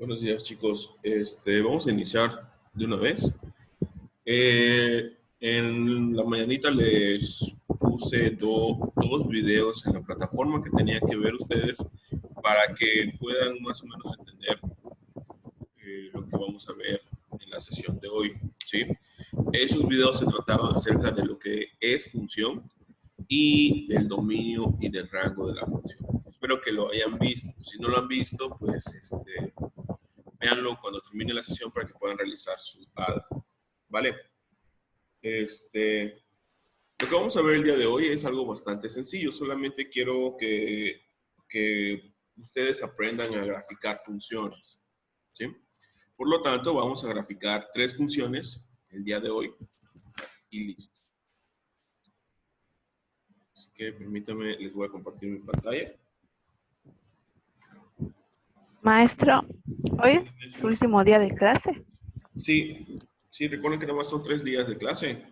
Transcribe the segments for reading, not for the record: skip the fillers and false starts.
Buenos días, chicos. Vamos a iniciar de una vez. En la mañanita les puse dos videos en la plataforma que tenían que ver ustedes para que puedan más o menos entender lo que vamos a ver en la sesión de hoy, ¿sí? Esos videos se trataban acerca de lo que es función y del dominio y del rango de la función. Espero que lo hayan visto. Si no lo han visto, pues véanlo cuando termine la sesión para que puedan realizar su ADA. ¿Vale? Lo que vamos a ver el día de hoy es algo bastante sencillo. Solamente quiero que ustedes aprendan a graficar funciones. ¿Sí? Por lo tanto, vamos a graficar 3 funciones el día de hoy y listo. Así que permítanme, les voy a compartir mi pantalla. Maestro, ¿hoy es su último día de clase? Sí, recuerden que nada más son 3 días de clase.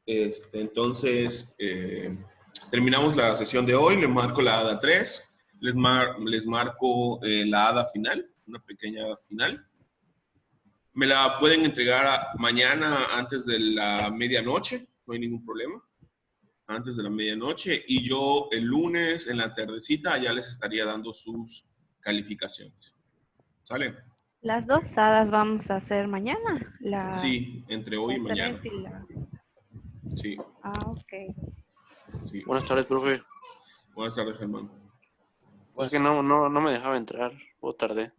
Entonces, terminamos la sesión de hoy, les marco la ADA 3, les marco la ADA final, una pequeña ADA final. Me la pueden entregar mañana antes de la medianoche, no hay ningún problema, antes de la medianoche, y yo el lunes en la tardecita ya les estaría dando sus calificaciones. ¿Sale? Las dos hadas vamos a hacer mañana. Sí, entre hoy y mañana. Y la... Sí. Ah, ok. Sí. Buenas tardes, profe. Buenas tardes, Germán. Es que no me dejaba entrar, o tardé.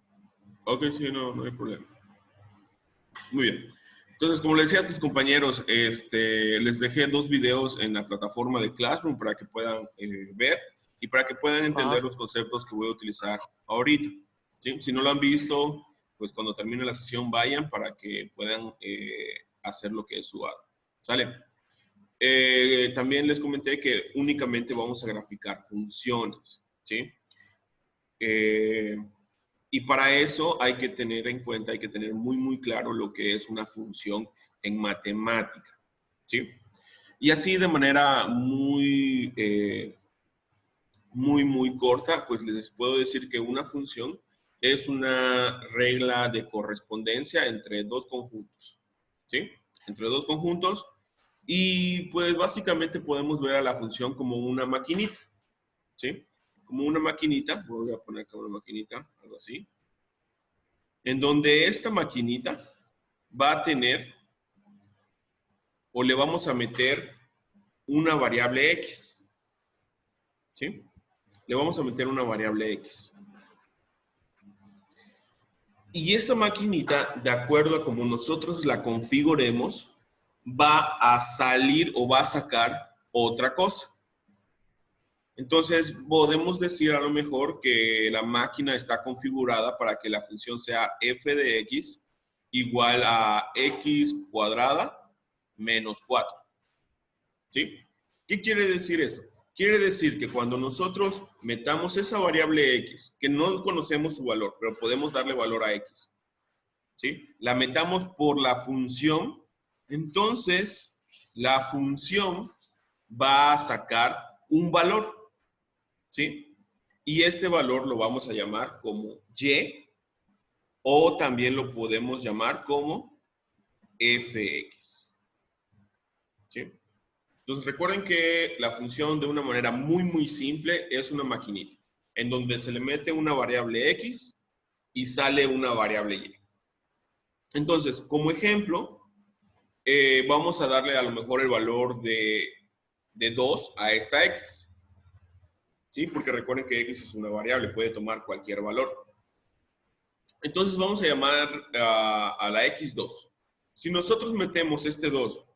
Ok, sí, no hay problema. Muy bien. Entonces, como le decía a tus compañeros, les dejé 2 videos en la plataforma de Classroom para que puedan ver y para que puedan entender los conceptos que voy a utilizar ahorita. ¿Sí? Si no lo han visto, pues cuando termine la sesión vayan para que puedan hacer lo que es su ADA. ¿Sale? También les comenté que únicamente vamos a graficar funciones. ¿Sí? Y para eso hay que tener en cuenta, hay que tener muy claro lo que es una función en matemática, ¿sí? Y así de manera muy corta, pues les puedo decir que una función es una regla de correspondencia entre 2 conjuntos, ¿sí? Entre 2 conjuntos y pues básicamente podemos ver a la función como una maquinita, ¿sí? Como una maquinita, voy a poner acá una maquinita, algo así, en donde esta maquinita va a tener o le vamos a meter una variable X, ¿sí? Le vamos a meter una variable X. Y esa maquinita, de acuerdo a como nosotros la configuremos, va a salir o va a sacar otra cosa. Entonces, podemos decir a lo mejor que la máquina está configurada para que la función sea f de x igual a x cuadrada menos 4. ¿Sí? ¿Qué quiere decir esto? Quiere decir que cuando nosotros metamos esa variable x, que no conocemos su valor, pero podemos darle valor a x, ¿sí? La metamos por la función, entonces la función va a sacar un valor. ¿Sí? Y este valor lo vamos a llamar como y o también lo podemos llamar como fx. ¿Sí? Entonces recuerden que la función de una manera muy simple es una maquinita en donde se le mete una variable x y sale una variable y. Entonces, como ejemplo, vamos a darle a lo mejor el valor de 2 a esta x. ¿Sí? Porque recuerden que x es una variable, puede tomar cualquier valor. Entonces vamos a llamar a la x2. Si nosotros metemos este 2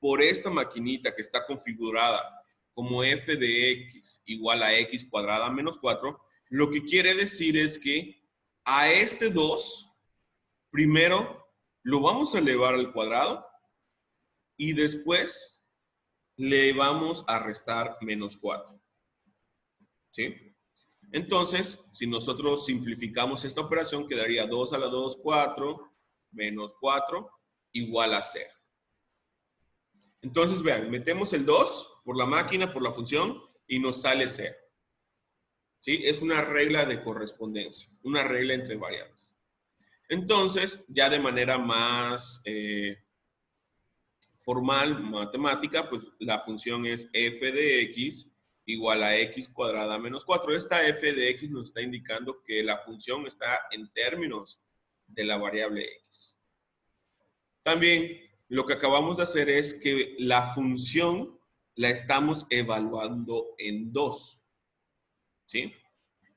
por esta maquinita que está configurada como f de x igual a x cuadrada menos 4, lo que quiere decir es que a este 2, primero lo vamos a elevar al cuadrado y después le vamos a restar menos 4. ¿Sí? Entonces, si nosotros simplificamos esta operación, quedaría 2 a la 2, 4, menos 4, igual a 0. Entonces, vean, metemos el 2 por la máquina, por la función, y nos sale 0. ¿Sí? Es una regla de correspondencia, una regla entre variables. Entonces, ya de manera más formal, matemática, pues la función es f de x igual a x cuadrada menos 4. Esta f de x nos está indicando que la función está en términos de la variable x. También lo que acabamos de hacer es que la función la estamos evaluando en 2. ¿Sí?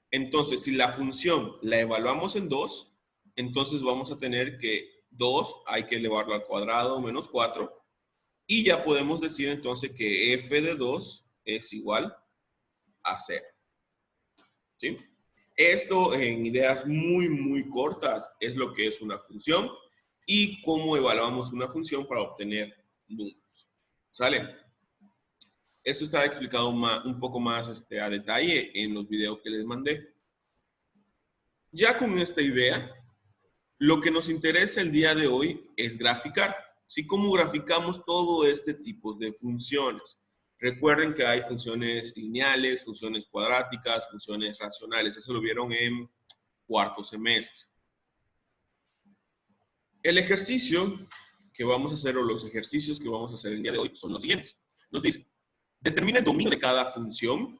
Entonces, si la función la evaluamos en 2, entonces vamos a tener que 2 hay que elevarlo al cuadrado menos 4. Y ya podemos decir entonces que f de 2 es igual a 0. ¿Sí? Esto en ideas muy cortas es lo que es una función y cómo evaluamos una función para obtener números. ¿Sale? Esto está explicado un poco más a detalle en los videos que les mandé. Ya con esta idea, lo que nos interesa el día de hoy es graficar. ¿Sí? ¿Cómo graficamos todo este tipo de funciones? Recuerden que hay funciones lineales, funciones cuadráticas, funciones racionales. Eso lo vieron en cuarto semestre. El ejercicio que vamos a hacer, o los ejercicios que vamos a hacer el día de hoy, son los siguientes. Nos dice, determina el dominio de cada función,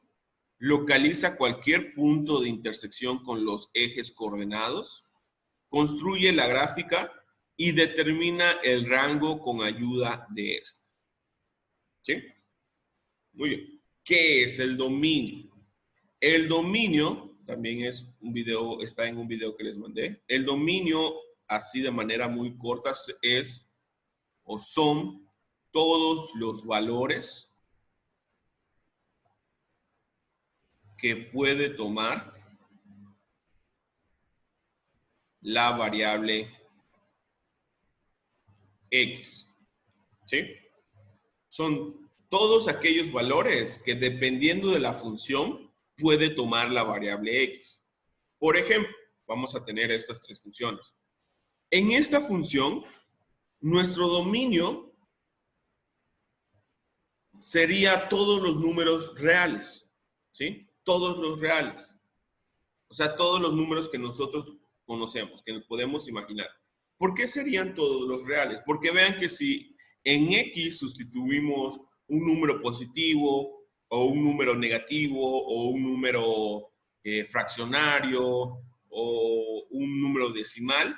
localiza cualquier punto de intersección con los ejes coordenados, construye la gráfica y determina el rango con ayuda de este. ¿Sí? Muy bien. ¿Qué es el dominio? El dominio, también es un video, está en un video que les mandé. El dominio, así de manera muy corta, es o son todos los valores que puede tomar la variable x. ¿Sí? Son todos aquellos valores que, dependiendo de la función, puede tomar la variable x. Por ejemplo, vamos a tener estas tres funciones. En esta función, nuestro dominio sería todos los números reales, ¿sí? Todos los reales. O sea, todos los números que nosotros conocemos, que podemos imaginar. ¿Por qué serían todos los reales? Porque vean que si en x sustituimos un número positivo o un número negativo o un número fraccionario o un número decimal,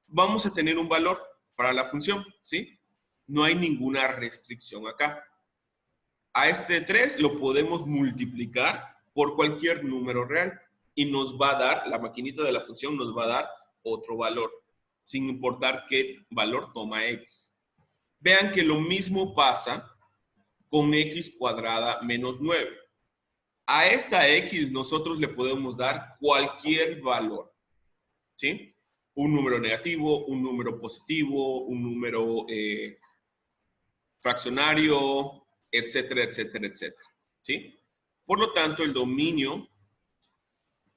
vamos a tener un valor para la función, ¿sí? No hay ninguna restricción acá. A este 3 lo podemos multiplicar por cualquier número real y nos va a dar, la maquinita de la función nos va a dar otro valor, sin importar qué valor toma x. Vean que lo mismo pasa con x cuadrada menos 9. A esta x nosotros le podemos dar cualquier valor, ¿sí? Un número negativo, un número positivo, un número fraccionario, etcétera, etcétera, etcétera, ¿sí? Por lo tanto, el dominio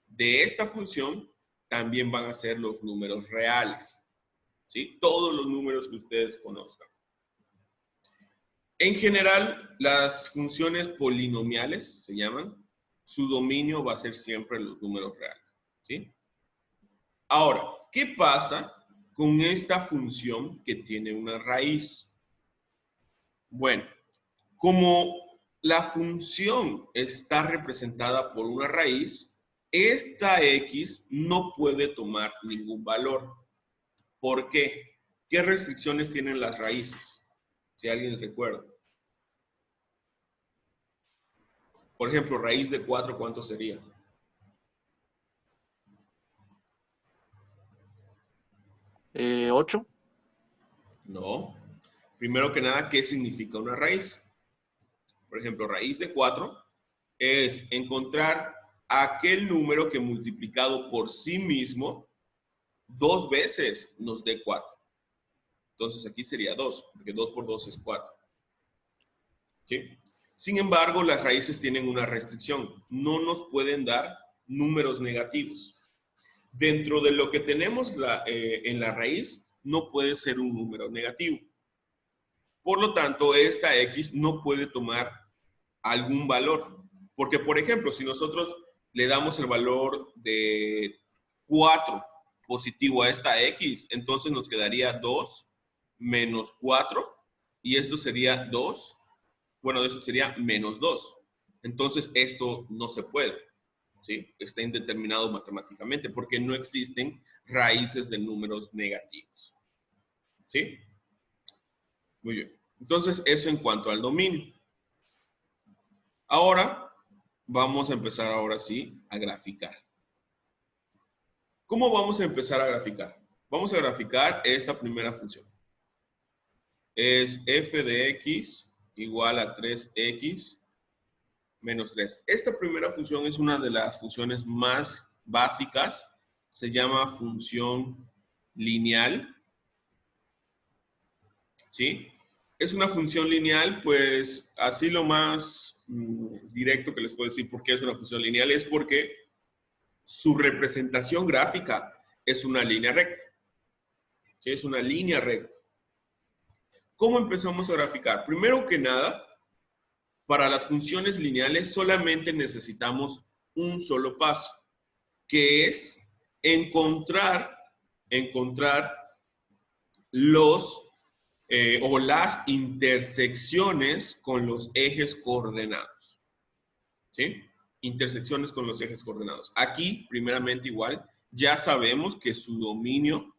de esta función también van a ser los números reales, ¿sí? Todos los números que ustedes conozcan. En general, las funciones polinomiales se llaman, su dominio va a ser siempre los números reales, ¿sí? Ahora, ¿qué pasa con esta función que tiene una raíz? Bueno, como la función está representada por una raíz, esta x no puede tomar ningún valor. ¿Por qué? ¿Qué restricciones tienen las raíces? Si alguien recuerda. Por ejemplo, raíz de 4, ¿cuánto sería? ¿8? No. Primero que nada, ¿qué significa una raíz? Por ejemplo, raíz de 4 es encontrar aquel número que multiplicado por sí mismo 2 veces nos dé 4. Entonces aquí sería 2, porque 2 por 2 es 4. ¿Sí? Sin embargo, las raíces tienen una restricción. No nos pueden dar números negativos. Dentro de lo que tenemos en la raíz, no puede ser un número negativo. Por lo tanto, esta x no puede tomar algún valor. Porque, por ejemplo, si nosotros le damos el valor de 4 positivo a esta x, entonces nos quedaría 2 menos 4, y esto sería 2, bueno, esto sería menos 2. Entonces, esto no se puede, ¿sí? Está indeterminado matemáticamente porque no existen raíces de números negativos, ¿sí? Muy bien. Entonces, eso en cuanto al dominio. Ahora, vamos a empezar ahora sí a graficar. ¿Cómo vamos a empezar a graficar? Vamos a graficar esta primera función. Es f de x igual a 3x menos 3. Esta primera función es una de las funciones más básicas. Se llama función lineal. ¿Sí? Es una función lineal, pues así lo más directo que les puedo decir por qué es una función lineal es porque su representación gráfica es una línea recta. ¿Sí? Es una línea recta. ¿Cómo empezamos a graficar? Primero que nada, para las funciones lineales solamente necesitamos un solo paso, que es encontrar los o las intersecciones con los ejes coordenados. ¿Sí? Intersecciones con los ejes coordenados. Aquí, primeramente igual, ya sabemos que su dominio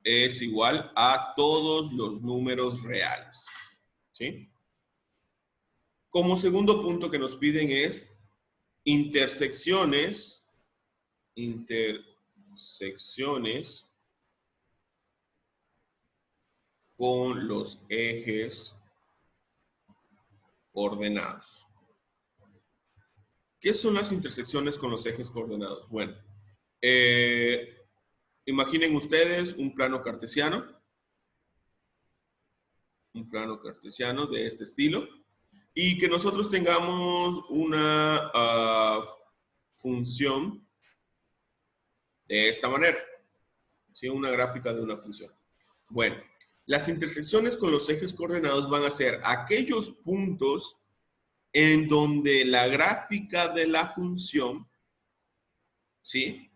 es igual a todos los números reales. ¿Sí? Como segundo punto que nos piden es intersecciones con los ejes coordenados. ¿Qué son las intersecciones con los ejes coordenados? Bueno, imaginen ustedes un plano cartesiano de este estilo, y que nosotros tengamos una función de esta manera, ¿sí? Una gráfica de una función. Bueno, las intersecciones con los ejes coordenados van a ser aquellos puntos en donde la gráfica de la función, ¿sí?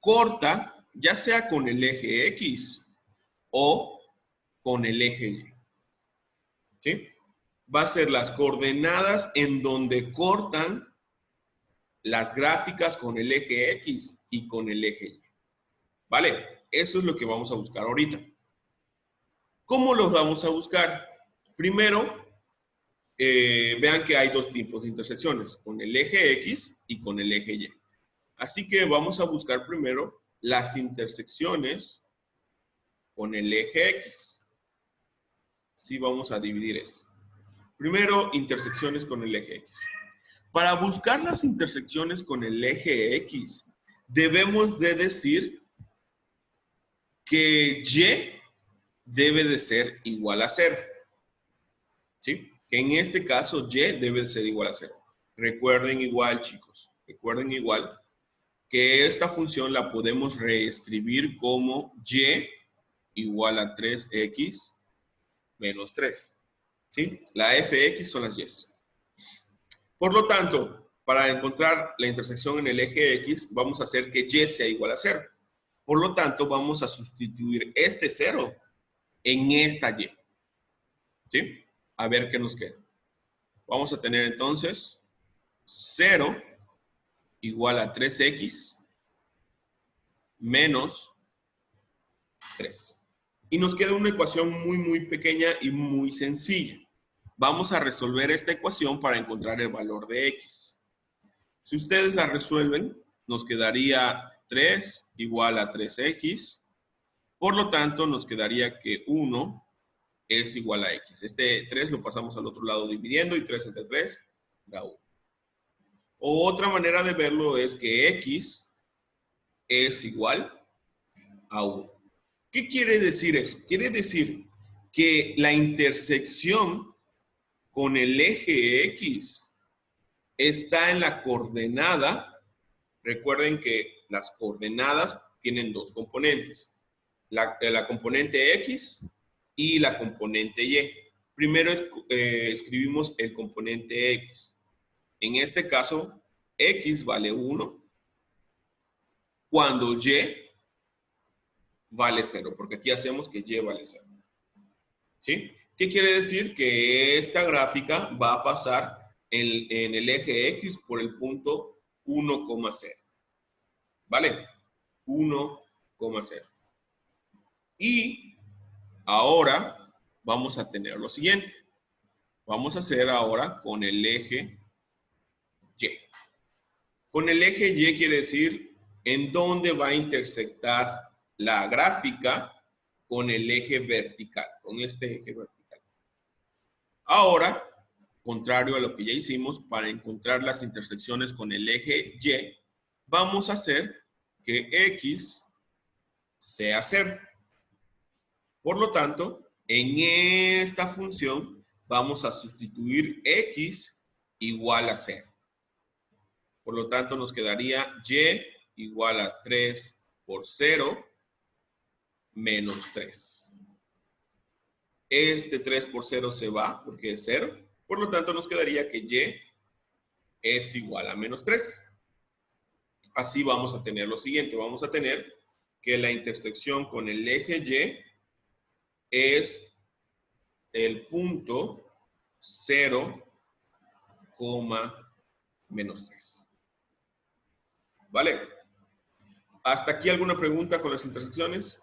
Corta, ya sea con el eje X o con el eje Y. ¿Sí? Va a ser las coordenadas en donde cortan las gráficas con el eje X y con el eje Y. ¿Vale? Eso es lo que vamos a buscar ahorita. ¿Cómo los vamos a buscar? Primero, vean que hay dos tipos de intersecciones, con el eje X y con el eje Y. Así que vamos a buscar primero las intersecciones con el eje X. Sí, vamos a dividir esto. Primero, intersecciones con el eje X. Para buscar las intersecciones con el eje X, debemos de decir que Y debe de ser igual a 0. ¿Sí? Que en este caso Y debe de ser igual a 0. Recuerden igual, chicos, recuerden igual que esta función la podemos reescribir como Y igual a 3x menos 3. ¿Sí? La fx son las y's. Por lo tanto, para encontrar la intersección en el eje X, vamos a hacer que Y sea igual a 0. Por lo tanto, vamos a sustituir este 0 en esta Y. ¿Sí? A ver qué nos queda. Vamos a tener entonces 0 igual a 3x menos 3. Y nos queda una ecuación muy pequeña y muy sencilla. Vamos a resolver esta ecuación para encontrar el valor de x. Si ustedes la resuelven, nos quedaría 3 igual a 3x. Por lo tanto, nos quedaría que 1 es igual a x. Este 3 lo pasamos al otro lado dividiendo y 3 entre 3 da 1. O otra manera de verlo es que x es igual a 1. ¿Qué quiere decir eso? Quiere decir que la intersección con el eje X está en la coordenada. Recuerden que las coordenadas tienen dos componentes. La componente X y la componente Y. Primero escribimos el componente X. En este caso, X vale 1 cuando Y vale 0, porque aquí hacemos que Y vale 0. ¿Sí? ¿Qué quiere decir? Que esta gráfica va a pasar en el eje X por el punto 1,0. ¿Vale? 1,0. Y ahora vamos a tener lo siguiente. Vamos a hacer ahora con el eje Y. Con el eje Y quiere decir en dónde va a intersectar la gráfica con el eje vertical, con este eje vertical. Ahora, contrario a lo que ya hicimos, para encontrar las intersecciones con el eje Y, vamos a hacer que X sea 0. Por lo tanto, en esta función vamos a sustituir X igual a 0. Por lo tanto, nos quedaría Y igual a 3 por 0 menos 3. Este 3 por 0 se va porque es 0. Por lo tanto, nos quedaría que Y es igual a menos 3. Así vamos a tener lo siguiente. Vamos a tener que la intersección con el eje Y es el punto 0, menos 3. ¿Vale? ¿Hasta aquí alguna pregunta con las intersecciones?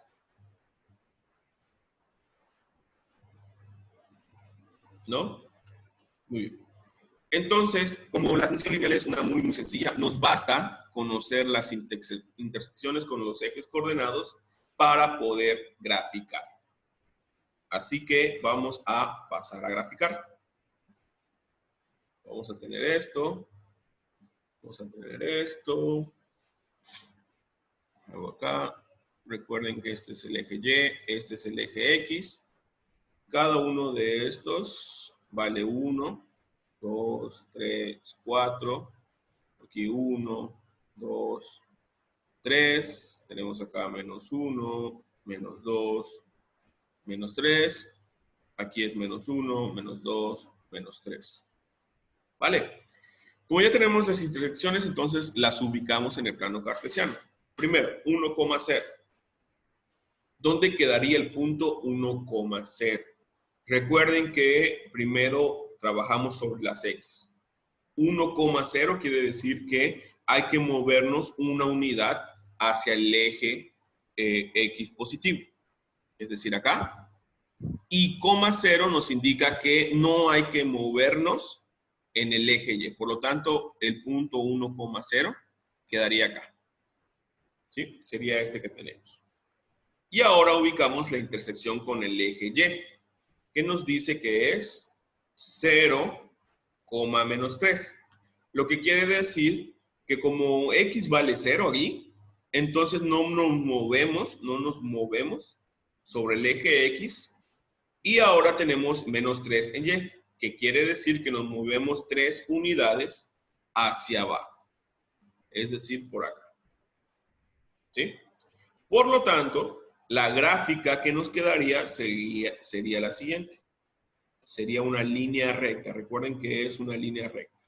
¿No? Muy bien. Entonces, como la función lineal es una muy sencilla, nos basta conocer las intersecciones con los ejes coordenados para poder graficar. Así que vamos a pasar a graficar. Vamos a tener esto. Vamos a tener esto. Hago acá. Recuerden que este es el eje Y, este es el eje X. Cada uno de estos vale 1, 2, 3, 4. Aquí 1, 2, 3. Tenemos acá menos 1, menos 2, menos 3. Aquí es menos 1, menos 2, menos 3. ¿Vale? Como ya tenemos las intersecciones, entonces las ubicamos en el plano cartesiano. Primero, 1,0. ¿Dónde quedaría el punto 1,0? Recuerden que primero trabajamos sobre las X. 1,0 quiere decir que hay que movernos una unidad hacia el eje X positivo. Es decir, acá. Y coma 0 nos indica que no hay que movernos en el eje Y. Por lo tanto, el punto 1,0 quedaría acá. ¿Sí? Sería este que tenemos. Y ahora ubicamos la intersección con el eje Y, que nos dice que es 0, menos 3. Lo que quiere decir que como X vale 0 aquí, entonces no nos movemos sobre el eje X. Y ahora tenemos menos 3 en Y, que quiere decir que nos movemos 3 unidades hacia abajo. Es decir, por acá. ¿Sí? Por lo tanto, la gráfica que nos quedaría sería la siguiente. Sería una línea recta. Recuerden que es una línea recta.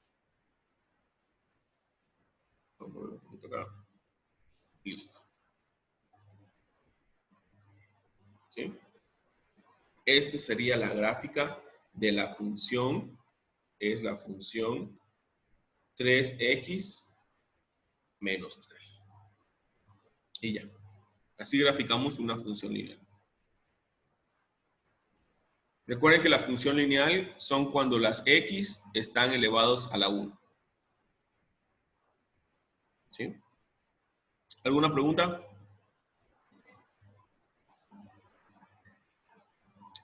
Vamos a ver un poquito acá. Listo. ¿Sí? Esta sería la gráfica de la función. Es la función 3x menos 3. Y ya. Así graficamos una función lineal. Recuerden que la función lineal son cuando las x están elevados a la 1. ¿Sí? ¿Alguna pregunta?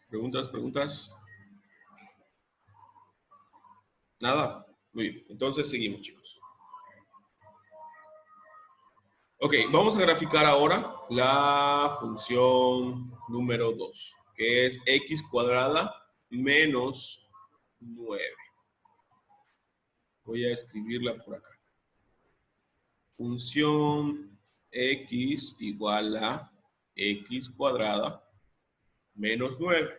¿Preguntas? ¿Nada? Muy bien. Entonces seguimos, chicos. Ok, vamos a graficar ahora la función número 2, que es x cuadrada menos 9. Voy a escribirla por acá. Función x igual a x cuadrada menos 9.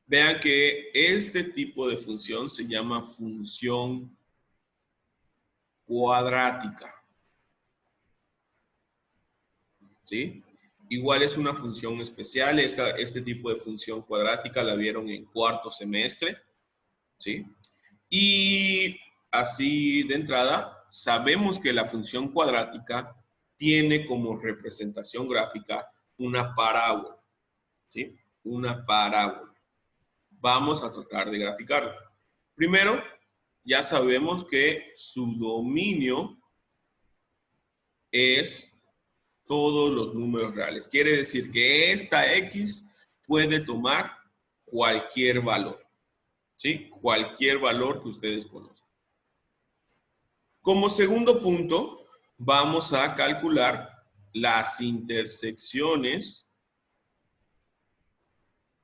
Vean que este tipo de función se llama función cuadrática. ¿Sí? Igual es una función especial. Este tipo de función cuadrática la vieron en cuarto semestre. ¿Sí? Y así de entrada, sabemos que la función cuadrática tiene como representación gráfica una parábola. ¿Sí? Una parábola. Vamos a tratar de graficarla. Primero, ya sabemos que su dominio es todos los números reales. Quiere decir que esta X puede tomar cualquier valor. ¿Sí? Cualquier valor que ustedes conozcan. Como segundo punto, vamos a calcular las intersecciones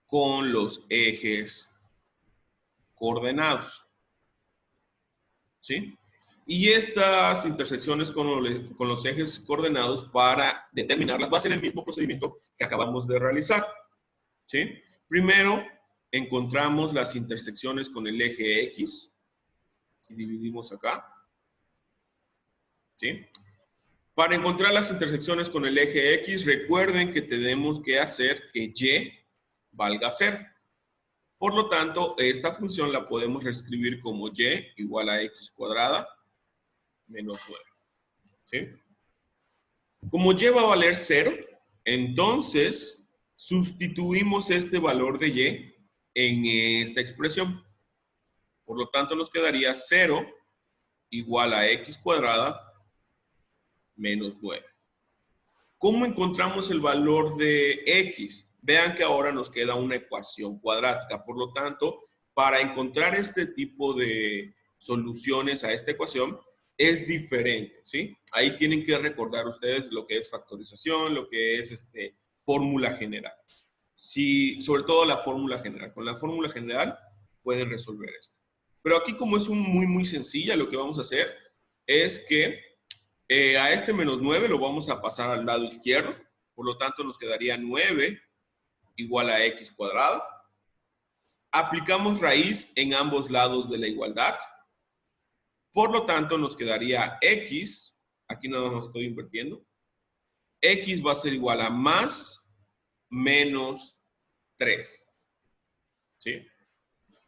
con los ejes coordenados. ¿Sí? Y estas intersecciones con los ejes coordenados, para determinarlas, va a ser el mismo procedimiento que acabamos de realizar. ¿Sí? Primero, encontramos las intersecciones con el eje X y dividimos acá. ¿Sí? Para encontrar las intersecciones con el eje X, recuerden que tenemos que hacer que Y valga 0. Por lo tanto, esta función la podemos reescribir como Y igual a X cuadrada menos 9. ¿Sí? Como Y va a valer 0, entonces sustituimos este valor de Y en esta expresión. Por lo tanto, nos quedaría 0 igual a X cuadrada menos 9. ¿Cómo encontramos el valor de X? Vean que ahora nos queda una ecuación cuadrática. Por lo tanto, para encontrar este tipo de soluciones a esta ecuación, es diferente, ¿sí? Ahí tienen que recordar ustedes lo que es factorización, lo que es fórmula general. Sí, sobre todo la fórmula general. Con la fórmula general pueden resolver esto. Pero aquí, como es muy sencilla, lo que vamos a hacer es que a este menos 9 lo vamos a pasar al lado izquierdo. Por lo tanto, nos quedaría 9 igual a X cuadrado. Aplicamos raíz en ambos lados de la igualdad. Por lo tanto, nos quedaría X, aquí nada más estoy invirtiendo, X va a ser igual a más menos 3. ¿Sí?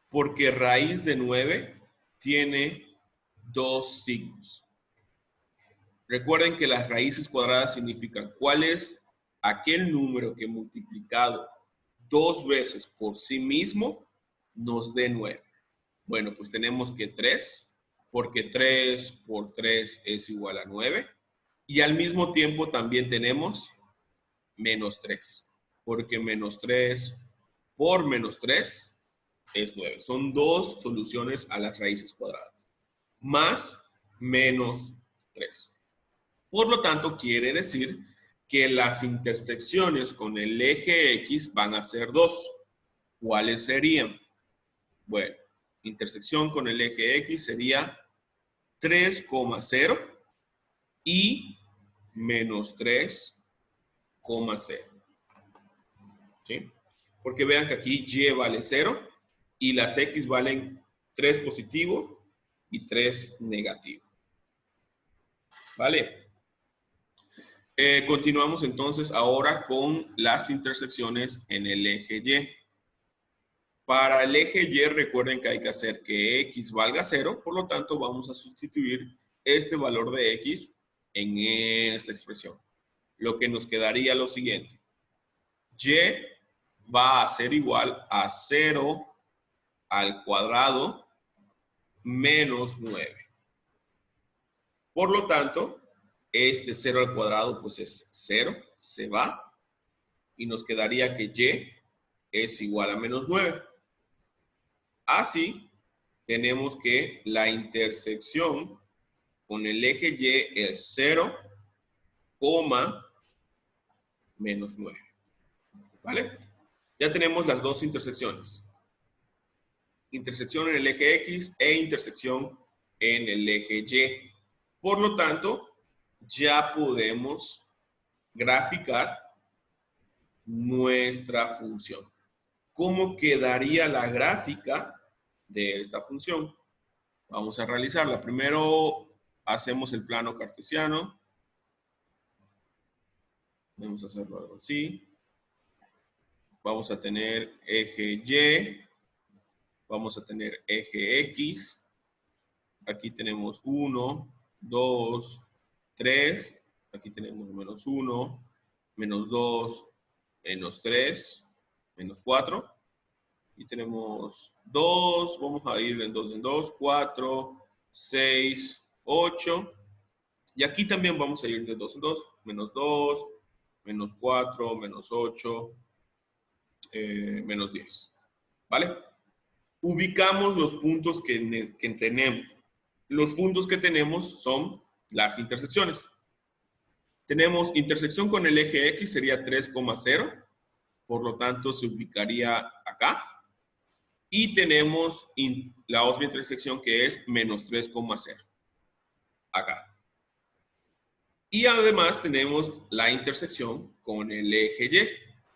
Porque raíz de 9 tiene 2 signos. Recuerden que las raíces cuadradas significan cuál es aquel número que multiplicado 2 veces por sí mismo nos dé 9. Bueno, pues tenemos que 3, porque 3 por 3 es igual a 9. Y al mismo tiempo también tenemos menos 3, porque menos 3 por menos 3 es 9. Son dos soluciones a las raíces cuadradas. Más menos 3. Por lo tanto, quiere decir que las intersecciones con el eje X van a ser 2. ¿Cuáles serían? Bueno, intersección con el eje X sería 3,0 y menos 3,0. ¿Sí? Porque vean que aquí Y vale 0 y las X valen 3 positivo y 3 negativo. ¿Vale? Continuamos entonces ahora con las intersecciones en el eje Y. Para el eje Y recuerden que hay que hacer que X valga 0, por lo tanto vamos a sustituir este valor de X en esta expresión. Lo que nos quedaría lo siguiente. Y va a ser igual a 0 al cuadrado menos 9. Por lo tanto, este 0 al cuadrado pues es 0, se va. Y nos quedaría que Y es igual a menos 9. Así, tenemos que la intersección con el eje Y es 0, menos 9. ¿Vale? Ya tenemos las dos intersecciones. Intersección en el eje X e intersección en el eje Y. Por lo tanto, ya podemos graficar nuestra función. ¿Cómo quedaría la gráfica de esta función? Vamos a realizarla. Primero hacemos el plano cartesiano. Vamos a hacerlo algo así. Vamos a tener eje Y. Vamos a tener eje X. Aquí tenemos 1, 2, 3. Aquí tenemos menos 1, menos 2, menos 3, menos 4. Y tenemos 2. Vamos a ir en 2 en 2, 4, 6, 8. Y aquí también vamos a ir de 2 en 2. Menos 2, menos 4, menos 8, menos 10. ¿Vale? Ubicamos los puntos que tenemos. Los puntos que tenemos son las intersecciones. Tenemos intersección con el eje X, sería 3,0. Por lo tanto, se ubicaría acá. Y tenemos la otra intersección que es menos 3,0. Acá. Y además tenemos la intersección con el eje Y,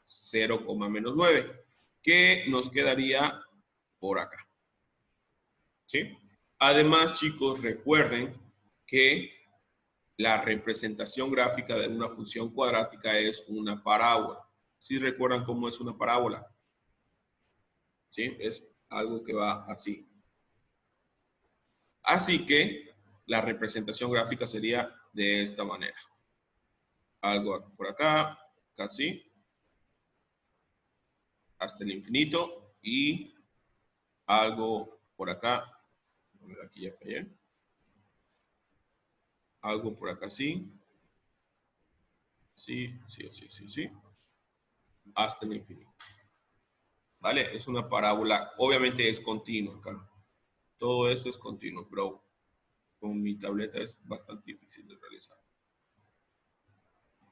0,-9, que nos quedaría por acá. ¿Sí? Además, chicos, recuerden que la representación gráfica de una función cuadrática es una parábola. ¿Sí recuerdan cómo es una parábola? ¿Sí? Es algo que va así. Así que la representación gráfica sería de esta manera. Algo por acá, casi, hasta el infinito, y algo por acá. A ver, aquí ya fallé. Algo por acá, sí. Sí, sí, sí, sí, sí. Hasta el infinito. ¿Vale? Es una parábola. Obviamente es continua acá. Todo esto es continuo, pero con mi tableta es bastante difícil de realizar.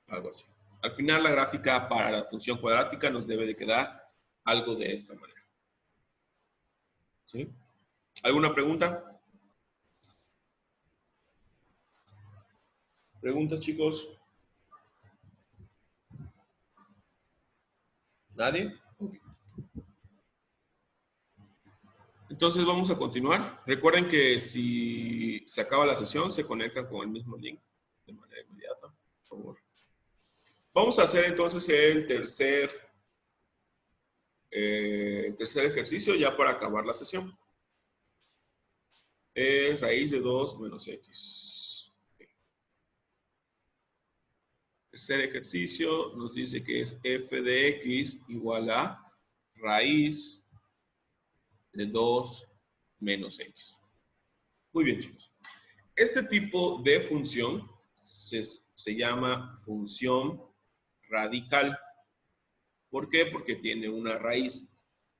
Algo así. Al final, la gráfica para la función cuadrática nos debe de quedar algo de esta manera. ¿Sí? ¿Alguna pregunta? ¿Preguntas, chicos? ¿Nadie? Okay. Entonces vamos a continuar. Recuerden que si se acaba la sesión, se conectan con el mismo link de manera inmediata, por favor. Vamos a hacer entonces el tercer ejercicio ya para acabar la sesión. Raíz de 2 menos x. Tercer ejercicio nos dice que es f de x igual a raíz de 2 menos x. Muy bien, chicos. Este tipo de función se llama función radical. ¿Por qué? Porque tiene una raíz.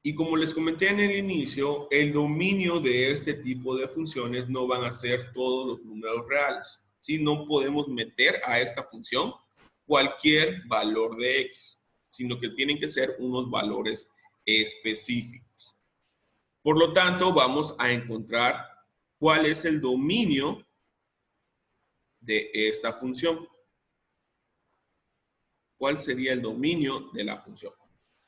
Y como les comenté en el inicio, el dominio de este tipo de funciones no van a ser todos los números reales. ¿Sí? No podemos meter a esta función cualquier valor de x, sino que tienen que ser unos valores específicos. Por lo tanto, vamos a encontrar cuál es el dominio de esta función. ¿Cuál sería el dominio de la función?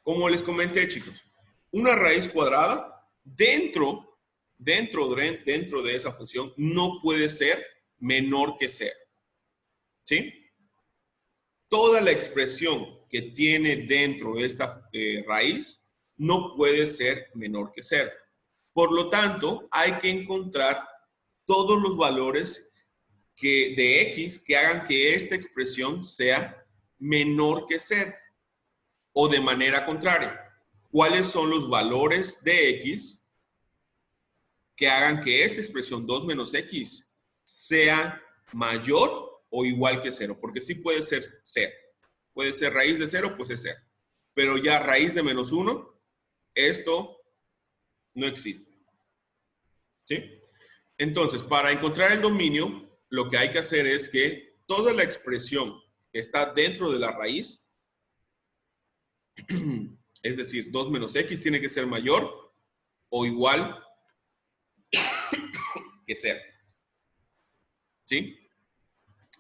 Como les comenté, chicos, una raíz cuadrada dentro de esa función no puede ser menor que 0. ¿Sí? Toda la expresión que tiene dentro de esta raíz no puede ser menor que 0. Por lo tanto, hay que encontrar todos los valores de x que hagan que esta expresión sea menor que 0. O de manera contraria, ¿cuáles son los valores de x que hagan que esta expresión 2 menos x sea mayor o igual que 0? Porque sí puede ser 0. Puede ser raíz de 0, pues es 0. Pero ya raíz de menos 1, esto no existe. ¿Sí? Entonces, para encontrar el dominio, lo que hay que hacer es que toda la expresión que está dentro de la raíz, es decir, 2 menos x tiene que ser mayor o igual que 0. ¿Sí?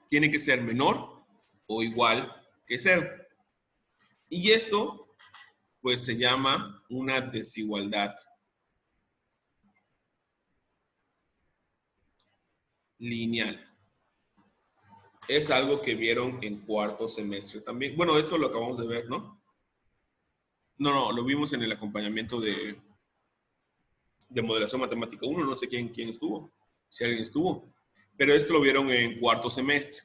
Tiene que ser menor o igual que 0. Y esto, pues, se llama una desigualdad. lineal. Es algo que vieron en cuarto semestre también. Bueno, eso lo acabamos de ver, ¿no? No, lo vimos en el acompañamiento de modelación matemática 1, no sé quién estuvo, si alguien estuvo, pero esto lo vieron en cuarto semestre.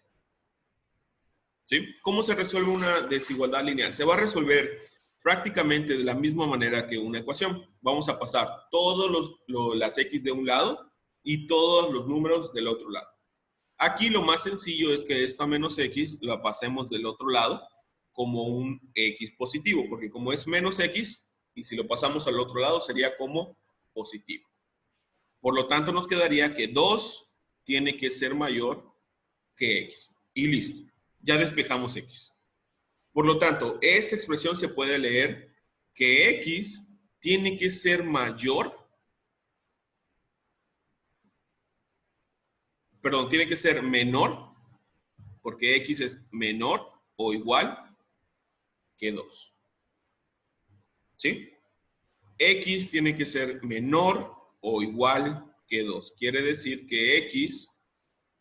¿Sí? ¿Cómo se resuelve una desigualdad lineal? Se va a resolver prácticamente de la misma manera que una ecuación. Vamos a pasar todas las x de un lado y todos los números del otro lado. Aquí lo más sencillo es que esta menos x la pasemos del otro lado como un x positivo, porque como es menos x, y si lo pasamos al otro lado sería como positivo. Por lo tanto, nos quedaría que 2 tiene que ser mayor que x. Y listo. Ya despejamos x. Por lo tanto, esta expresión se puede leer que x tiene que ser mayor, perdón, tiene que ser menor, porque x es menor o igual que 2. ¿Sí? X tiene que ser menor o igual que 2. Quiere decir que x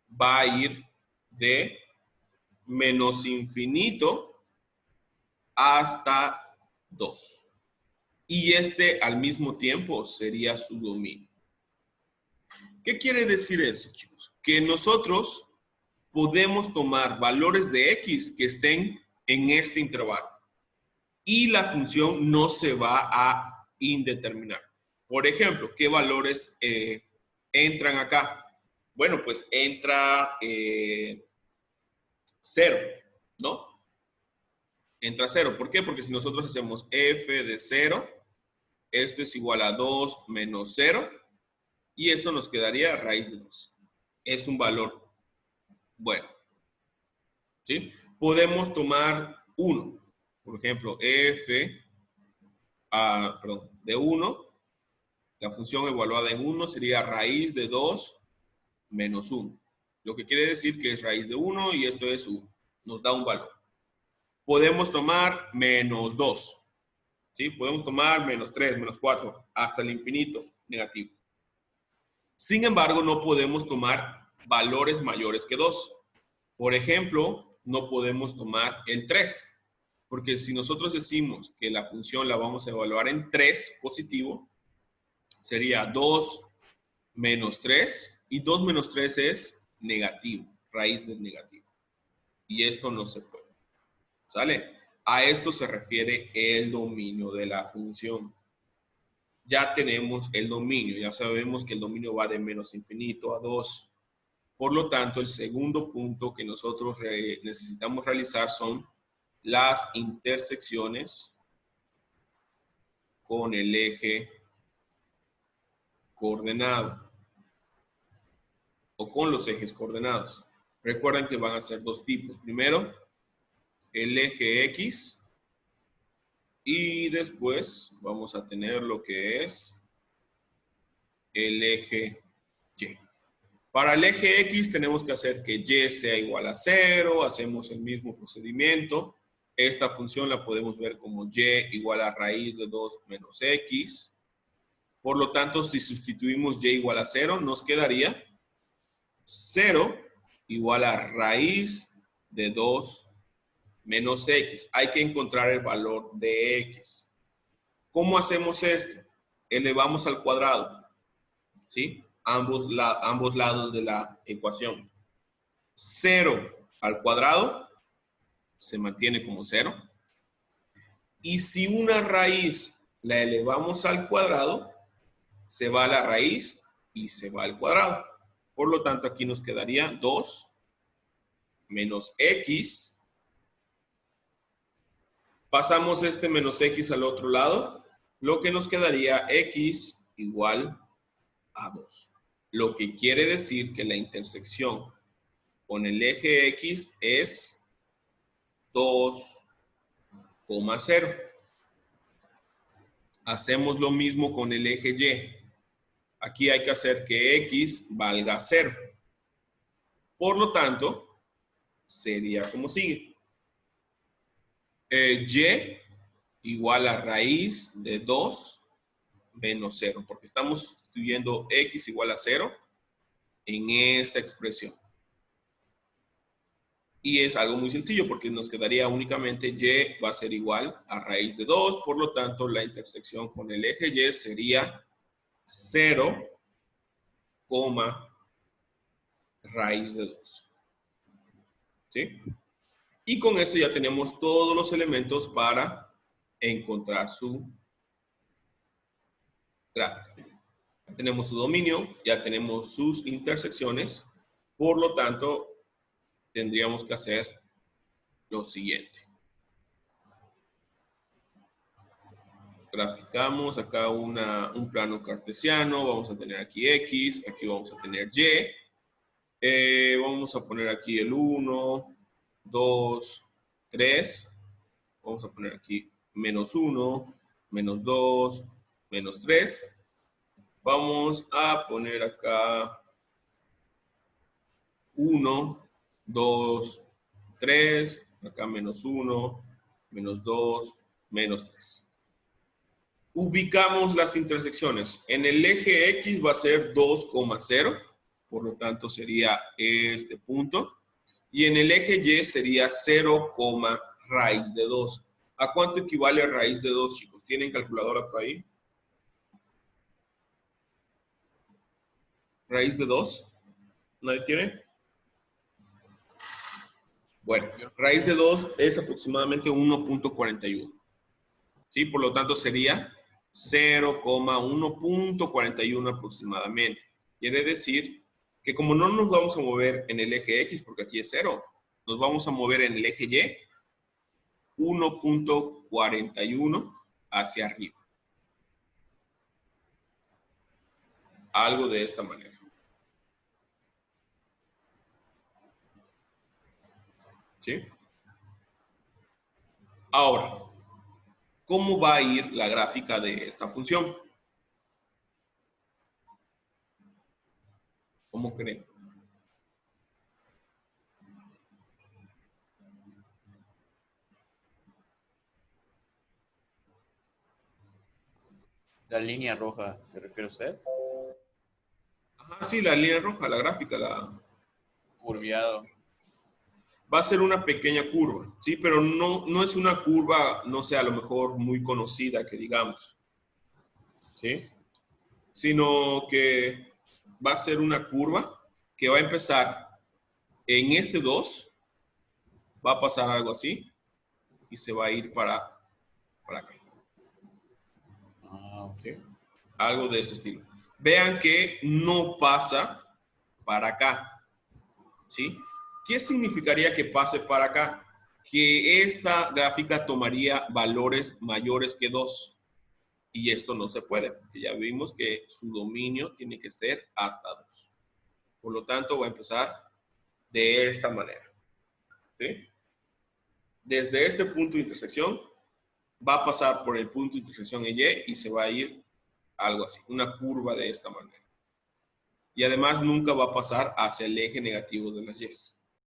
va a ir de menos infinito hasta 2. Y este al mismo tiempo sería su dominio. ¿Qué quiere decir eso, chicos? Que nosotros podemos tomar valores de x que estén en este intervalo y la función no se va a indeterminar. Por ejemplo, ¿qué valores entran acá? Bueno, pues entra 0, ¿no? Entra 0. ¿Por qué? Porque si nosotros hacemos f de 0, esto es igual a 2 menos 0, y eso nos quedaría raíz de 2. Es un valor bueno. ¿Sí? Podemos tomar 1. Por ejemplo, f de 1, la función evaluada en 1 sería raíz de 2 menos 1. Lo que quiere decir que es raíz de 1 y esto es 1. Nos da un valor. Podemos tomar menos 2. ¿Sí? Podemos tomar menos 3, menos 4, hasta el infinito negativo. Sin embargo, no podemos tomar valores mayores que 2. Por ejemplo, no podemos tomar el 3. Porque si nosotros decimos que la función la vamos a evaluar en 3 positivo, sería 2 menos 3, y 2 menos 3 es negativo, raíz del negativo. Y esto no se puede. ¿Sale? A esto se refiere el dominio de la función. Ya tenemos el dominio, ya sabemos que el dominio va de menos infinito a 2. Por lo tanto, el segundo punto que nosotros necesitamos realizar son las intersecciones con el eje coordenado o con los ejes coordenados. Recuerden que van a ser dos tipos. Primero, el eje X y después vamos a tener lo que es el eje Y. Para el eje X tenemos que hacer que Y sea igual a 0, hacemos el mismo procedimiento. Esta función la podemos ver como Y igual a raíz de 2 menos X. Por lo tanto, si sustituimos Y igual a 0, nos quedaría 0 igual a raíz de 2 menos X. Hay que encontrar el valor de X. ¿Cómo hacemos esto? Elevamos al cuadrado, ¿sí? Ambos lados de la ecuación. 0 al cuadrado se mantiene como 0. Y si una raíz la elevamos al cuadrado, se va a la raíz y se va al cuadrado. Por lo tanto, aquí nos quedaría 2 menos X. Pasamos este menos X al otro lado, lo que nos quedaría X igual a 2. Lo que quiere decir que la intersección con el eje X es 2,0. Hacemos lo mismo con el eje Y. Aquí hay que hacer que X valga 0. Por lo tanto, sería como sigue. Y igual a raíz de 2 menos 0, porque estamos sustituyendo X igual a 0 en esta expresión. Y es algo muy sencillo porque nos quedaría únicamente y va a ser igual a raíz de 2. Por lo tanto, la intersección con el eje y sería 0, raíz de 2. ¿Sí? Y con esto ya tenemos todos los elementos para encontrar su gráfica. Ya tenemos su dominio, ya tenemos sus intersecciones. Por lo tanto, tendríamos que hacer lo siguiente. Graficamos acá un plano cartesiano. Vamos a tener aquí X, aquí vamos a tener Y. Vamos a poner aquí el 1, 2, 3. Vamos a poner aquí menos 1, menos 2, menos 3. Vamos a poner acá 1, 2, 3. Acá menos 1, menos 2, menos 3. Ubicamos las intersecciones. En el eje X va a ser 2,0. Por lo tanto, sería este punto. Y en el eje Y sería 0, raíz de 2. ¿A cuánto equivale raíz de 2, chicos? ¿Tienen calculadora por ahí? ¿Raíz de 2? ¿Nadie tiene? Bueno, raíz de 2 es aproximadamente 1.41. ¿Sí? Por lo tanto, sería 0,1.41 aproximadamente. Quiere decir que como no nos vamos a mover en el eje X, porque aquí es 0, nos vamos a mover en el eje Y, 1.41 hacia arriba. Algo de esta manera. ¿Sí? Ahora, ¿cómo va a ir la gráfica de esta función? ¿Cómo creen? La línea roja, ¿se refiere a usted? Ajá, sí, la línea roja, la gráfica, Curviado. va a ser una pequeña curva, ¿sí? Pero no es una curva, no sé, a lo mejor muy conocida que digamos, ¿sí? Sino que va a ser una curva que va a empezar en este 2, va a pasar algo así y se va a ir para acá, ¿sí? Algo de ese estilo. Vean que no pasa para acá, ¿sí? ¿Qué significaría que pase para acá? Que esta gráfica tomaría valores mayores que 2. Y esto no se puede, porque ya vimos que su dominio tiene que ser hasta 2. Por lo tanto, va a empezar de esta manera. ¿Sí? Desde este punto de intersección, va a pasar por el punto de intersección en Y y se va a ir algo así, una curva de esta manera. Y además nunca va a pasar hacia el eje negativo de las Y.